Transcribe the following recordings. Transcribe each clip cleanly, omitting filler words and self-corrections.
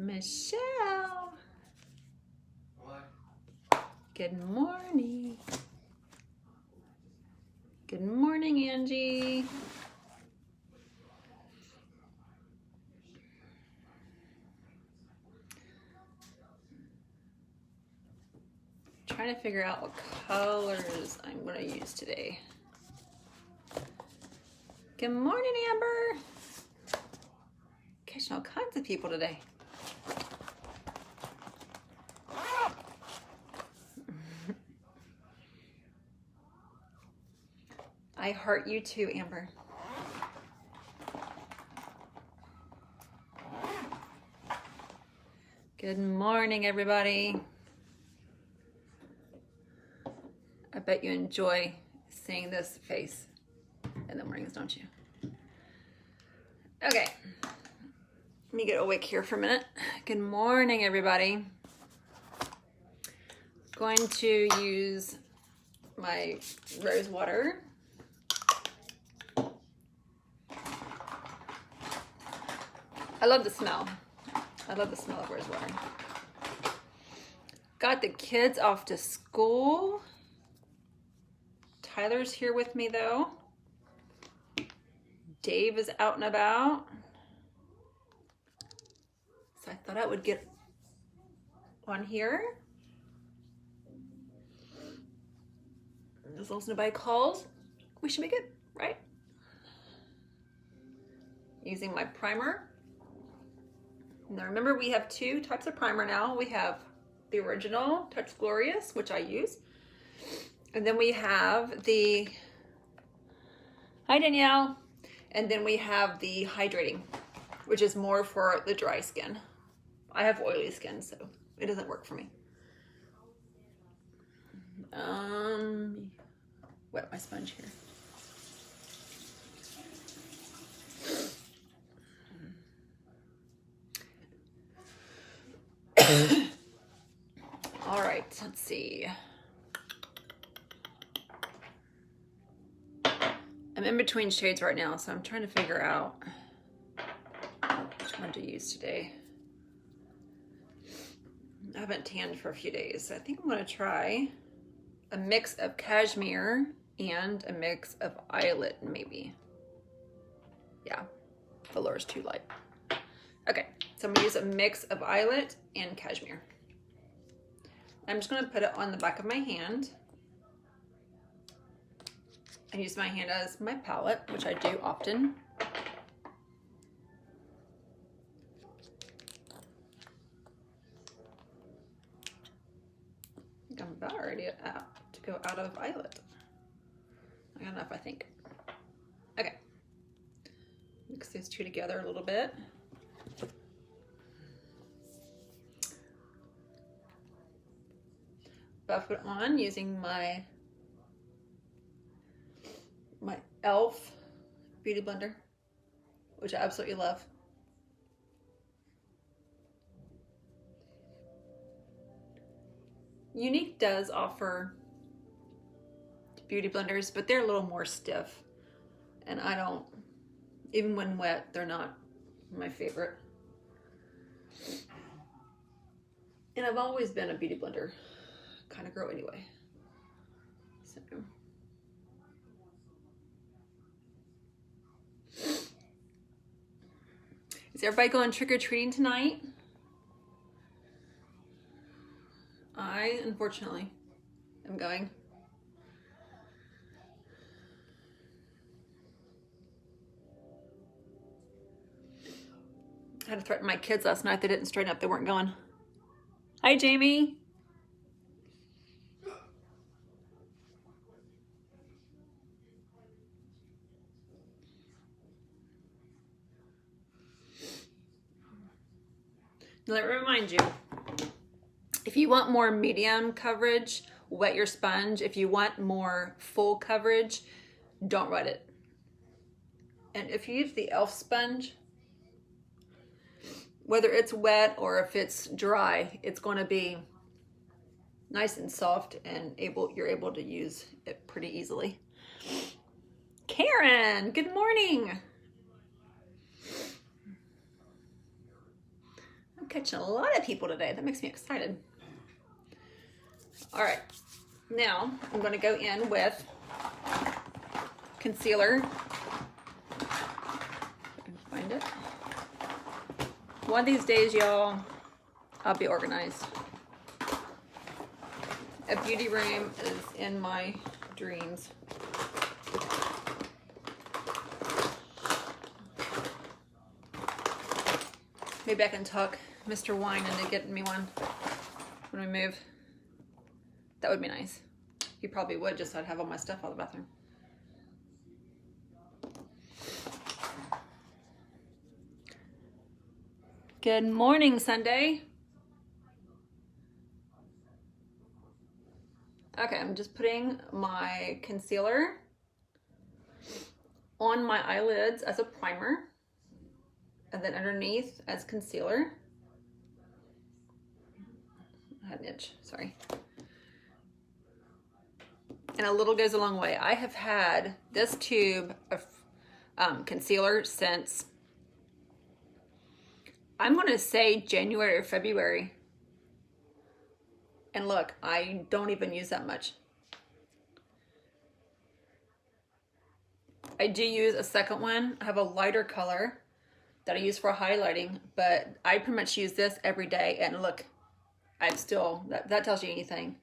Michelle. What? Good morning. Good morning, Angie. Trying to figure out what colors I'm going to use today. Good morning, Amber. Catching all kinds of people today. I heart you too, Amber. Good morning, everybody. I bet you enjoy seeing this face in the mornings, don't you? Okay, let me get awake here for a minute. Good morning, everybody. Going to use my rose water. I love the smell. I love the smell of rose water. Got the kids off to school. Tyler's here with me though. Dave is out and about. So I thought I would get on here. As long as nobody calls, we should be good, right? Using my primer. Now remember, we have two types of primer now. We have the original Touch Glorious, which I use. And then we have the, hi Danielle. And then we have the hydrating, which is more for the dry skin. I have oily skin, so it doesn't work for me. Wet my sponge here. All right, let's see. I'm in between shades right now, so I'm trying to figure out which one to use today. I haven't tanned for a few days, so I think I'm gonna try a mix of cashmere and a mix of eyelet, maybe. Yeah, the lure is too light. Okay, so I'm gonna use a mix of eyelet and cashmere. I'm just gonna put it on the back of my hand. I use my hand as my palette, which I do often. I think I'm about ready to go out of eyelet. I got enough, I think. Okay. Mix these two together a little bit. Buff it on using my e.l.f. Beauty Blender, which I absolutely love. Younique does offer beauty blenders, but they're a little more stiff. And I don't, even when wet, they're not my favorite. And I've always been a beauty blender kind of girl anyway. So. Is everybody going trick-or-treating tonight? I, unfortunately, am going. I had to threaten my kids last night. They didn't straighten up. They weren't going. Hi, Jamie. Let me remind you, if you want more medium coverage, wet your sponge. If you want more full coverage, don't wet it. And if you use the e.l.f. sponge, whether it's wet or if it's dry, it's going to be nice and soft and you're able to use it pretty easily. Karen, good morning. I'm catching a lot of people today. That makes me excited. All right, now I'm going to go in with concealer. Find it. One of these days, y'all, I'll be organized. A beauty room is in my dreams. Maybe I can talk Mr. Wine into getting me one when we move. That would be nice. He probably would, just so I'd have all my stuff out of the bathroom. Good morning, Sunday. Okay, I'm just putting my concealer on my eyelids as a primer, and then underneath as concealer. I had an itch, sorry. And a little goes a long way. I have had this tube of concealer since, I'm gonna say January or February. And look, I don't even use that much. I do use a second one. I have a lighter color that I use for highlighting, but I pretty much use this every day. And look, I'm still, that tells you anything.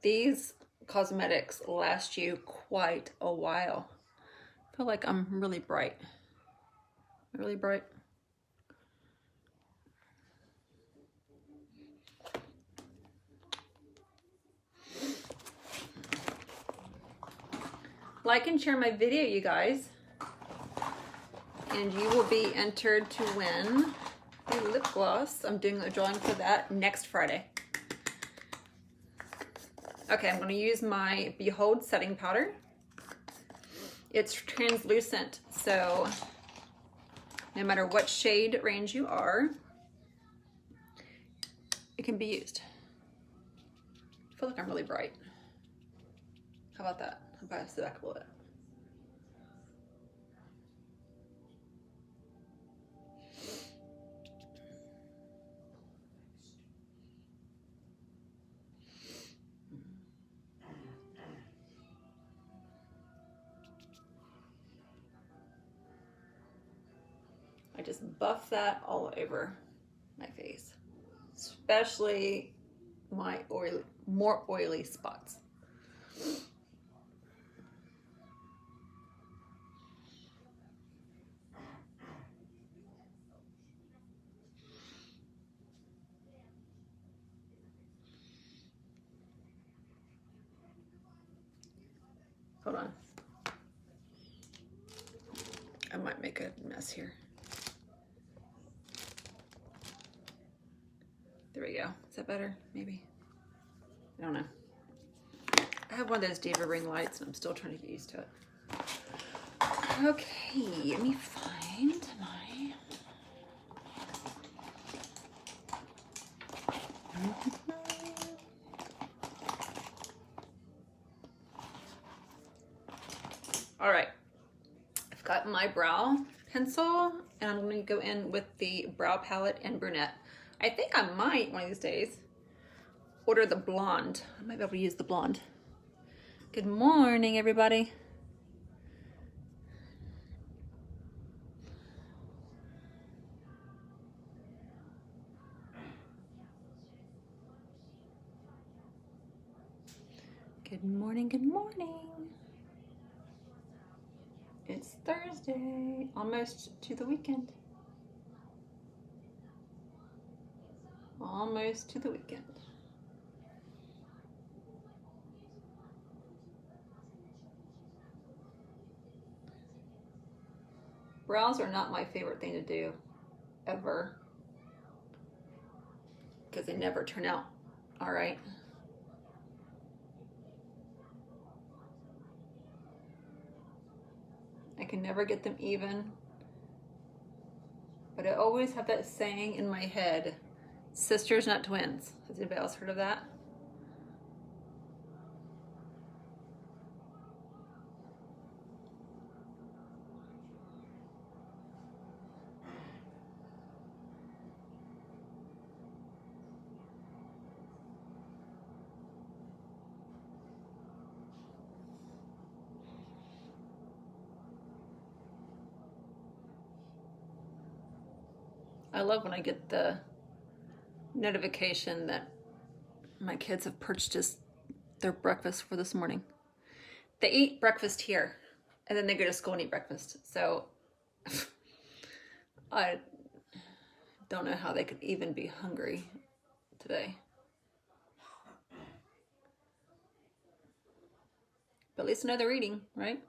These cosmetics last you quite a while. I feel like I'm really bright. Really bright. Like and share my video, you guys, and you will be entered to win a lip gloss. I'm doing a drawing for that next Friday. Okay, I'm going to use my Behold setting powder. It's translucent, so no matter what shade range you are, it can be used. I feel like I'm really bright. How about that? I'll bias the back a little bit. I just buff that all over my face, especially my more oily spots. Hold on. I might make a mess here. There we go. Is that better? Maybe. I don't know. I have one of those Diva ring lights and I'm still trying to get used to it. Okay, let me find my... All right, I've got my brow pencil and I'm going to go in with the brow palette in brunette. I think I might one of these days order the blonde. I might be able to use the blonde. Good morning, everybody. Good morning, good morning. It's Thursday, almost to the weekend. Almost to the weekend. Brows are not my favorite thing to do, ever. because they never turn out all right. I can never get them even. But I always have that saying in my head, sisters, not twins. Has anybody else heard of that? I love when I get the notification that my kids have purchased their breakfast for this morning. They eat breakfast here, and then they go to school and eat breakfast. So I don't know how they could even be hungry today. But at least I know they're eating, right?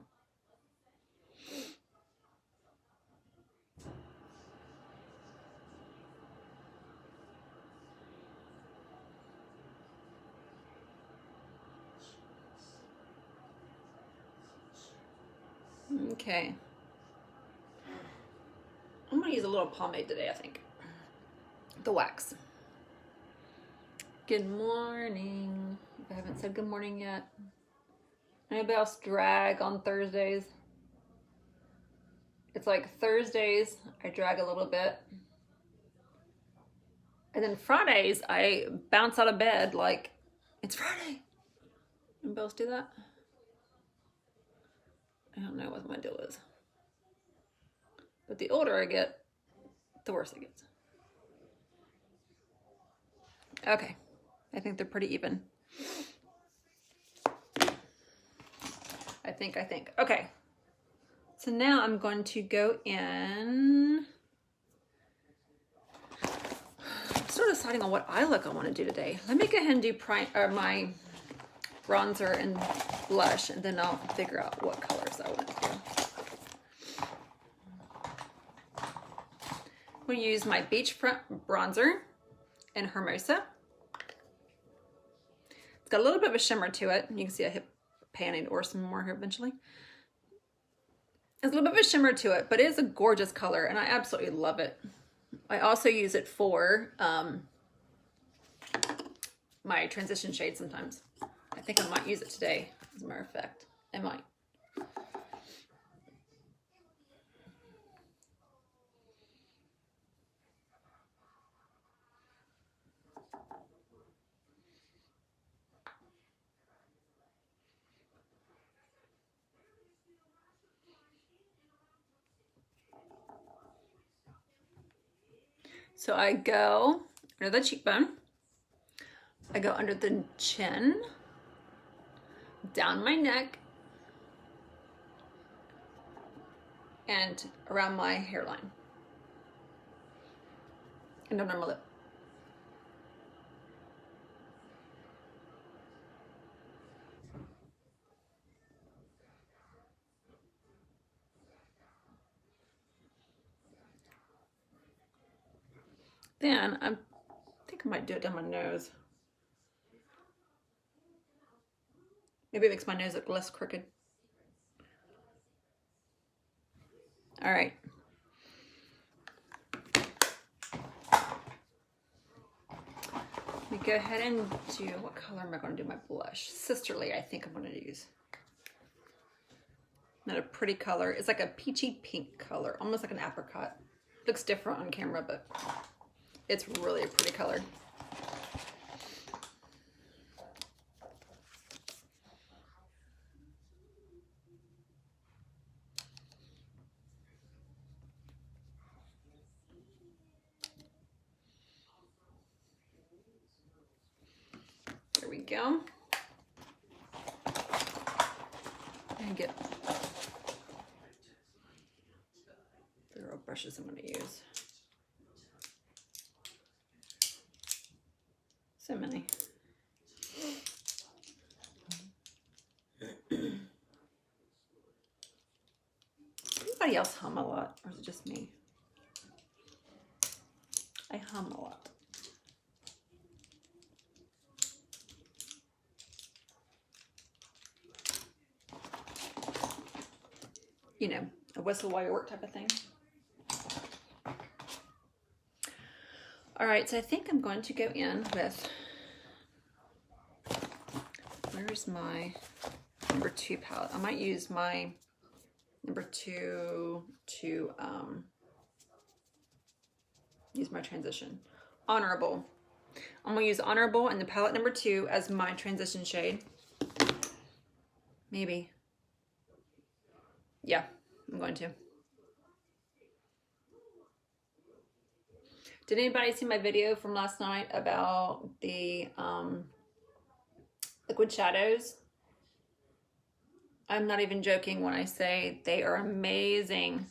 Okay. I'm gonna use a little pomade today, I think. The wax. Good morning. If I haven't said good morning yet. Anybody else drag on Thursdays? It's like Thursdays, I drag a little bit. And then Fridays, I bounce out of bed like, it's Friday. Anybody else do that? I don't know what my deal is. But the older I get, the worse it gets. Okay, I think they're pretty even. I think. Okay, so now I'm going to go in. I'm still deciding on what eye look I want to do today. Let me go ahead and do my bronzer and blush, and then I'll figure out what colors I want to do. I'm going to use my Beachfront bronzer in Hermosa. It's got a little bit of a shimmer to it. You can see I hit panning or some more here eventually. There's a little bit of a shimmer to it, but it is a gorgeous color, and I absolutely love it. I also use it for my transition shade sometimes. I think I might use it today, as a matter of fact. I might. So I go under the cheekbone, I go under the chin, down my neck, and around my hairline, and under my lip. Then I think I might do it down my nose. Maybe it makes my nose look less crooked. All right. Let me go ahead and do, what color am I going to do my blush? Sisterly, I think I'm going to use. Not a pretty color. It's like a peachy pink color, almost like an apricot. Looks different on camera, but it's really a pretty color. There we go. And get the real brushes I'm going to use. So many. Anybody else hum a lot, or is it just me? I hum a lot. you know, a whistle while you work type of thing. All right, so I think I'm going to go in with, where's my number 2 palette? I might use my number 2 to use my transition. Honorable. I'm gonna use Honorable and the palette number 2 as my transition shade. Maybe. Yeah, I'm going to. Did anybody see my video from last night about the liquid shadows? I'm not even joking when I say they are amazing.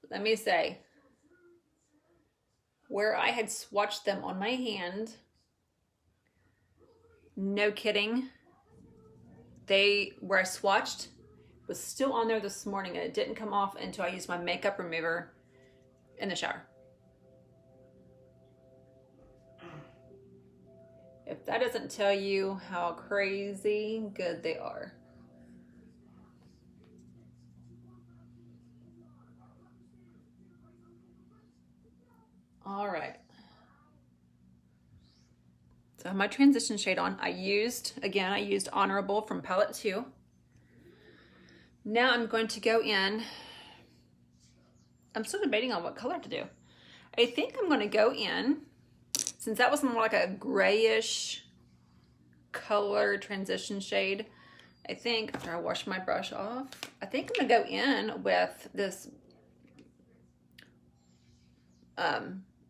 Let me say, where I had swatched them on my hand, no kidding, where I swatched was still on there this morning and it didn't come off until I used my makeup remover in the shower. If that doesn't tell you how crazy good they are. All right. So I have my transition shade on. I used Honorable from palette 2. Now I'm going to go in. I'm still debating on what color to do. I think I'm going to go in, since that was more like a grayish color transition shade, I think, after I wash my brush off, I think I'm going to go in with this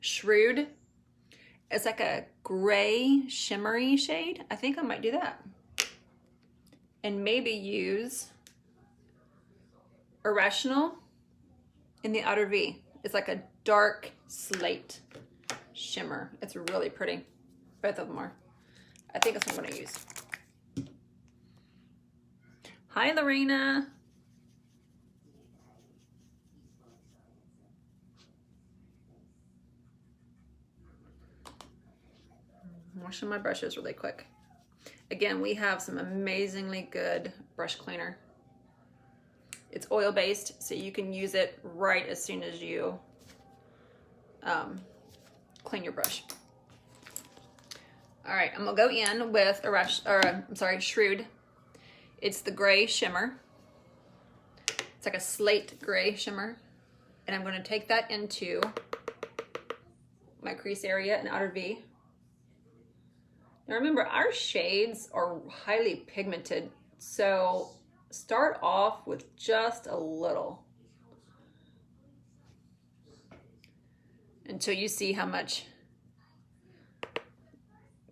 Shrewd. It's like a gray shimmery shade. I think I might do that. And maybe use Irrational in the outer V. It's like a dark slate shimmer. It's really pretty. Both of them are. I think that's what I'm going to use. Hi, Lorena. I'm washing my brushes really quick. Again, we have some amazingly good brush cleaner. It's oil-based, so you can use it right as soon as you clean your brush. All right, I'm gonna go in with Shrewd. It's the gray shimmer. It's like a slate gray shimmer. And I'm gonna take that into my crease area and outer V. Now remember, our shades are highly pigmented, so start off with just a little until you see how much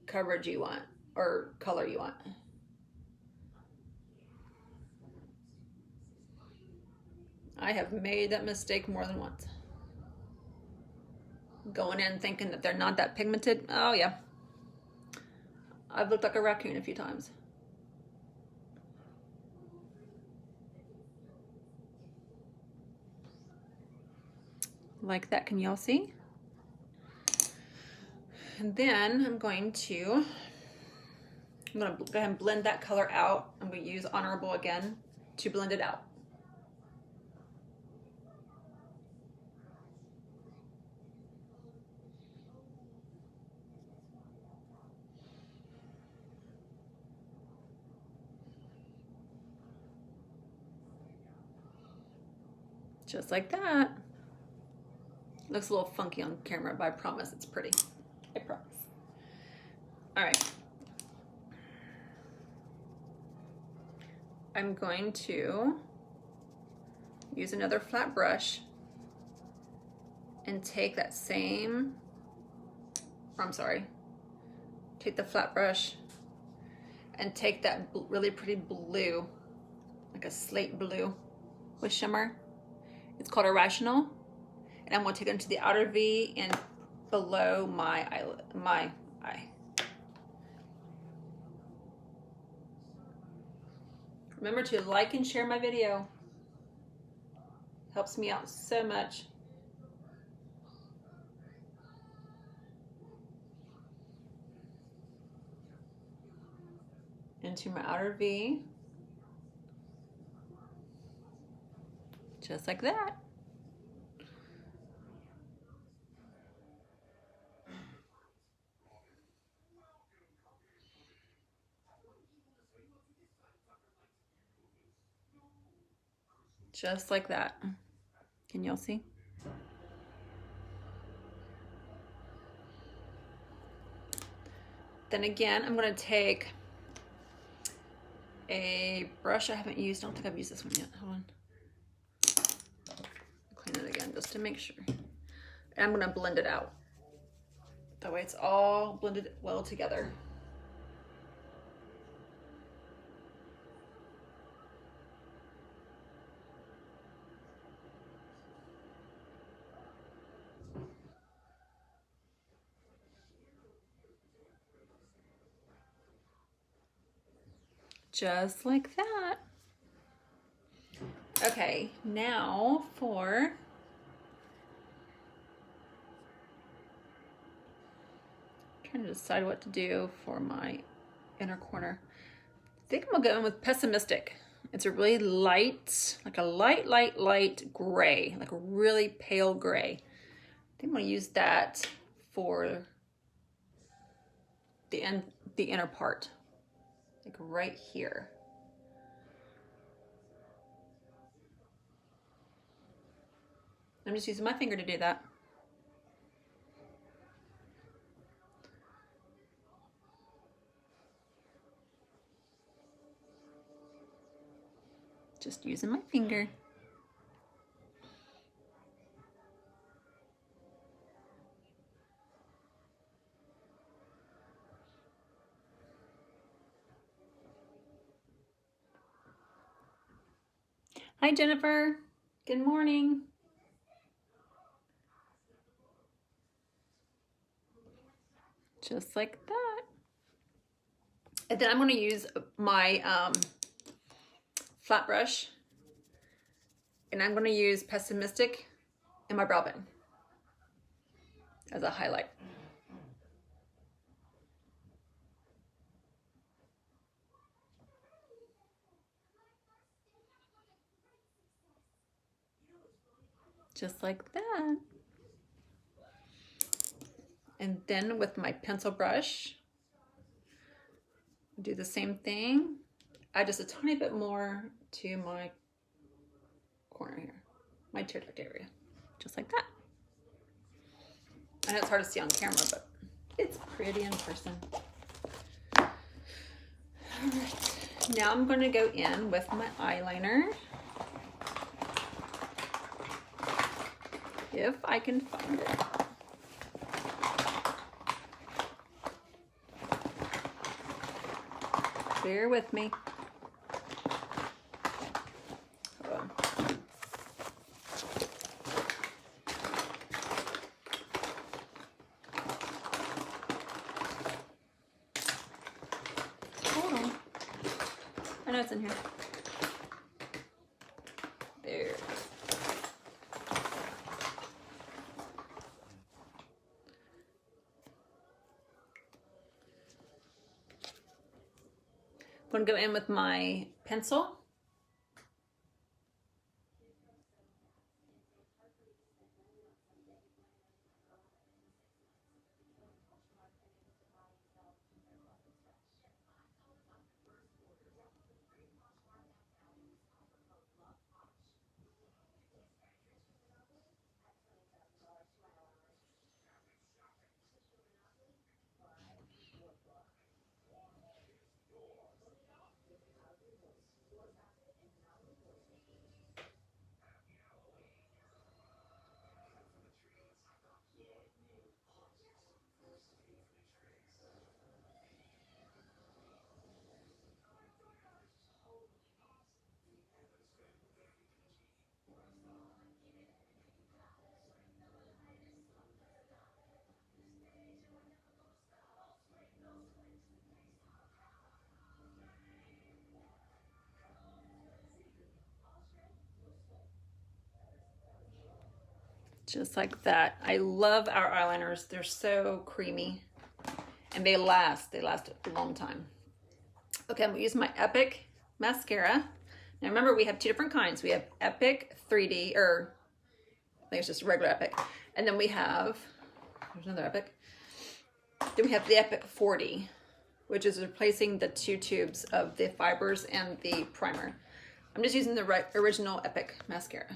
coverage you want or color you want. I have made that mistake more than once. Going in thinking that they're not that pigmented. Oh yeah. I've looked like a raccoon a few times. Like that, can y'all see? And then I'm going to go ahead and blend that color out. I'm going to use Honorable again to blend it out. Just like that. Looks a little funky on camera, but I promise it's pretty. I promise. All right. I'm going to use another flat brush and take that same, take the flat brush and take that really pretty blue, like a slate blue with shimmer. It's called Irrational. And I'm going to take it into the outer V and below my eye. Remember to like and share my video. Helps me out so much. Into my outer V. Just like that. Just like that. Can y'all see? Then again, I'm going to take a brush I haven't used. I don't think I've used this one yet. Hold on. Clean it again just to make sure. And I'm going to blend it out. That way it's all blended well together. Just like that. Okay, now for trying to decide what to do for my inner corner. I think I'm gonna go in with Pessimistic. It's a really light, like a light gray, like a really pale gray. I think I'm gonna use that for the inner part, like right here. I'm just using my finger to do that. Just using my finger. Hi, Jennifer. Good morning. Just like that. And then I'm going to use my flat brush, and I'm going to use Pessimistic in my brow bone as a highlight. Just like that. And then with my pencil brush, do the same thing. Add just a tiny bit more to my corner here, my tear duct area, just like that. I know it's hard to see on camera, but it's pretty in person. All right, now I'm going to go in with my eyeliner. If I can find it. Bear with me. Hold on. Hold on. I know it's in here. There it is. I'm going to go in with my pencil. Just like that. I love our eyeliners. They're so creamy and they last a long time. Okay, I'm gonna use my Epic mascara. Now remember, we have two different kinds. We have Epic 3D, or I think it's just regular Epic. And then we have, there's another Epic. Then we have the Epic 40, which is replacing the 2 tubes of the fibers and the primer. I'm just using the original Epic mascara.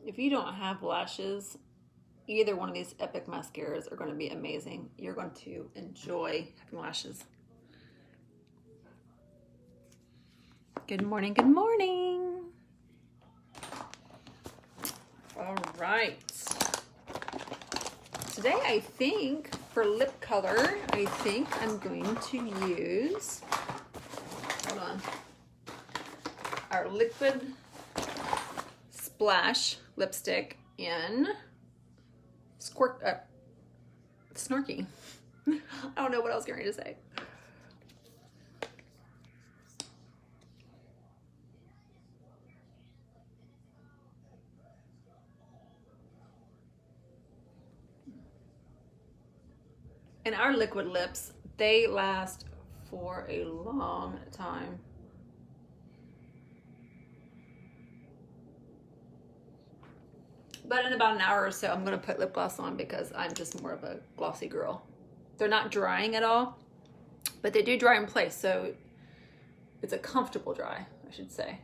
If you don't have lashes, either one of these Epic mascaras are going to be amazing. You're going to enjoy having lashes. Good morning, good morning. All right. Today, I think for lip color, I think I'm going to use, hold on, our Liquid Splash lipstick in Snarky. I don't know what I was going to say. And our liquid lips, they last for a long time. But in about an hour or so, I'm going to put lip gloss on because I'm just more of a glossy girl. They're not drying at all, but they do dry in place, so it's a comfortable dry, I should say.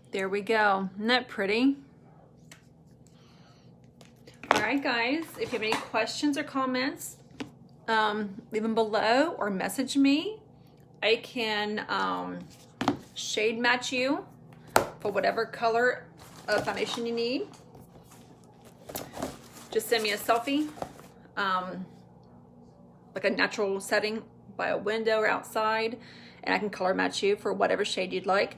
There we go. Isn't that pretty? All right, guys, if you have any questions or comments, leave them below or message me. I can shade match you for whatever color of foundation you need. Just send me a selfie, like a natural setting by a window or outside, and I can color match you for whatever shade you'd like.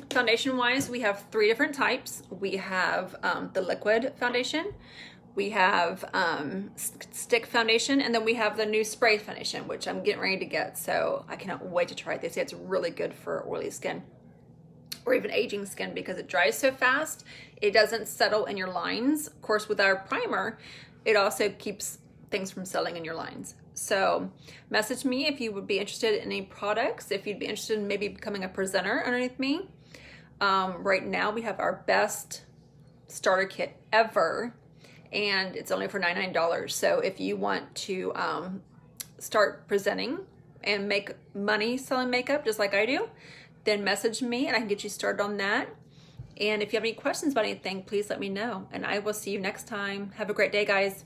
Foundation wise, we have 3 different types. We have the liquid foundation, we have stick foundation, and then we have the new spray foundation, which I'm getting ready to get, so I cannot wait to try it. They say it's really good for oily skin or even aging skin because it dries so fast. It doesn't settle in your lines. Of course, with our primer, it also keeps things from settling in your lines. So message me if you would be interested in any products, if you'd be interested in maybe becoming a presenter underneath me. Right now we have our best starter kit ever, and it's only for $99. So if you want to start presenting and make money selling makeup just like I do, then message me and I can get you started on that. And if you have any questions about anything, please let me know, and I will see you next time. Have a great day, guys.